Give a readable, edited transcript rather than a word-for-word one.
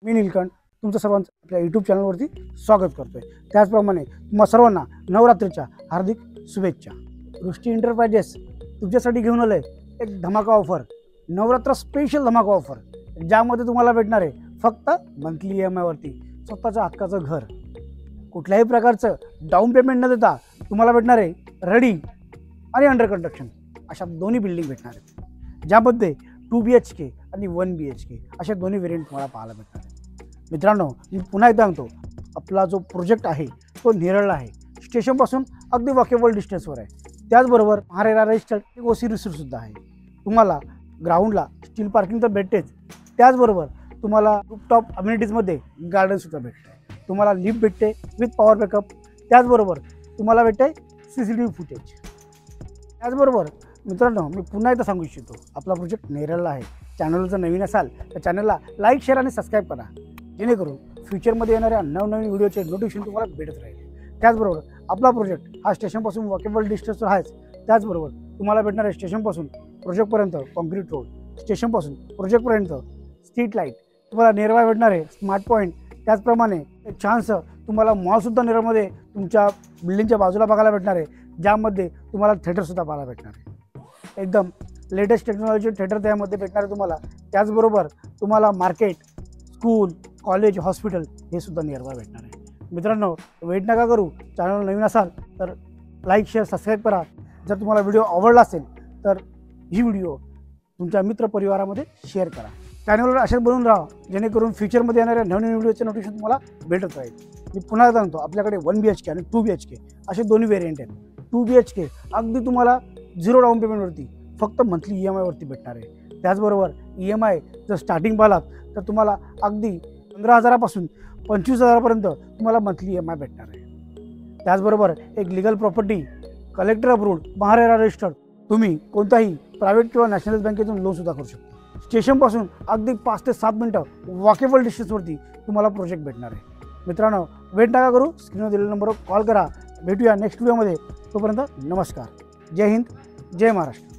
मी नीलकंठ तुमचं सर्वांचं आपल्या यूट्यूब चॅनलवरती स्वागत करतोय। त्याचप्रमाणे तुम्हा सर्वांना नवरात्रीच्या हार्दिक शुभेच्छा। दृष्टी एंटरप्राइजेस तुमच्यासाठी घेऊन आले एक धमाका ऑफर, नवरात्र स्पेशल धमाका ऑफर, ज्यामध्ये तुम्हाला भेटणार आहे फक्त मंथली EMI वरती स्वतःच्या हक्काचं घर। कुठल्याही प्रकारचं डाऊन पेमेंट न देता तुम्हाला भेटणार आहे रेडी आणि अंडर कंस्ट्रक्शन अशा दोन्ही बिल्डिंग भेटणार आहेत, ज्यामध्ये 2 BHK आणि 1 BHK अशा दोन्ही व्हेरियंट तुम्हाला पाहायला भेटणार आहेत। मित्रांनो, मी पुन्हा एकदा सांगतो, आपला जो प्रोजेक्ट आहे तो नेरळला आहे, स्टेशनपासून अगदी वॉकेबल डिस्टन्सवर आहे। त्याचबरोबर महारेरा रजिस्टर्ड OC रिसिप्टसुद्धा आहे। तुम्हाला ग्राउंडला स्टील पार्किंग तर भेटतेच, त्याचबरोबर तुम्हाला रूफटॉप अम्युनिटीजमध्ये गार्डनसुद्धा भेटते, तुम्हाला लिफ्ट भेटते विथ पॉवर बॅकअप, त्याचबरोबर तुम्हाला भेटते CCTV फुटेज। त्याचबरोबर मित्रांनो, मी पुन्हा एकदा सांगू इच्छितो, आपला प्रोजेक्ट नेरळला आहे। चॅनलवर जर नवीन असाल तर चॅनलला लाईक, शेअर आणि सबस्क्राईब करा, जेणेकरून फ्युचरमध्ये येणाऱ्या नवनवीन व्हिडिओचे नोटिफिकेशन तुम्हाला भेटत राहील। त्याचबरोबर आपला प्रोजेक्ट हा स्टेशनपासून वॉकेबल डिस्टन्सवर आहेच, त्याचबरोबर तुम्हाला भेटणार आहे स्टेशनपासून प्रोजेक्टपर्यंत कॉन्क्रीट रोड, स्टेशनपासून प्रोजेक्टपर्यंत स्ट्रीट लाईट, तुम्हाला नियरबाय भेटणार आहे स्मार्ट पॉईंट, त्याचप्रमाणे एक छानसं तुम्हाला मॉलसुद्धा नेरळमध्ये तुमच्या बिल्डिंगच्या बाजूला बघायला भेटणार आहे, ज्यामध्ये तुम्हाला थिएटरसुद्धा पाहायला भेटणार आहे। एकदम लेटेस्ट टेक्नॉलॉजी थिएटर त्यामध्ये भेटणार आहे तुम्हाला। त्याचबरोबर तुम्हाला मार्केट, स्कूल, कॉलेज, हॉस्पिटल हे सुद्धा नियरबाय भेटणार आहे। मित्रांनो, वेट नका करू, चॅनल नवीन असाल तर लाईक, शेअर, सबस्क्राईब करा। जर तुम्हाला व्हिडिओ आवडला असेल तर ही व्हिडिओ तुमच्या मित्रपरिवारामध्ये शेअर करा। चॅनलवर असेच बनवून राहा, जेणेकरून फ्युचरमध्ये येणाऱ्या नवीन व्हिडिओचे नोटिफिकेशन तुम्हाला भेटत राहील। मी पुन्हा सांगतो, आपल्याकडे 1 BHK आणि 2 BHK असे दोन्ही व्हेरियंट आहेत। 2 BHK अगदी तुम्हाला 0 डाऊन पेमेंटवरती फक्त मंथली EMI वरती भेटणार आहे। त्याचबरोबर EMI जर स्टार्टिंग पाहिलात तर तुम्हाला अगदी 15,000पासून 25,000पर्यंत तुम्हाला मंथली EMI भेटणार आहे। त्याचबरोबर एक legal property, collector approved, MahaRERA registered, तुम्ही कोणताही प्रायव्हेट किंवा नॅशनल बँकेतून लोनसुद्धा करू शकता। स्टेशनपासून अगदी 5 ते 7 मिनटं वॉकेबल डिस्टन्सवरती तुम्हाला प्रोजेक्ट भेटणार आहे। मित्रांनो, वेट नका करू, स्क्रीनवर दिलेल्या नंबरवर कॉल करा। भेटूया नेक्स्ट व्हिडिओमध्ये, तोपर्यंत नमस्कार, जय हिंद, जय महाराष्ट्र।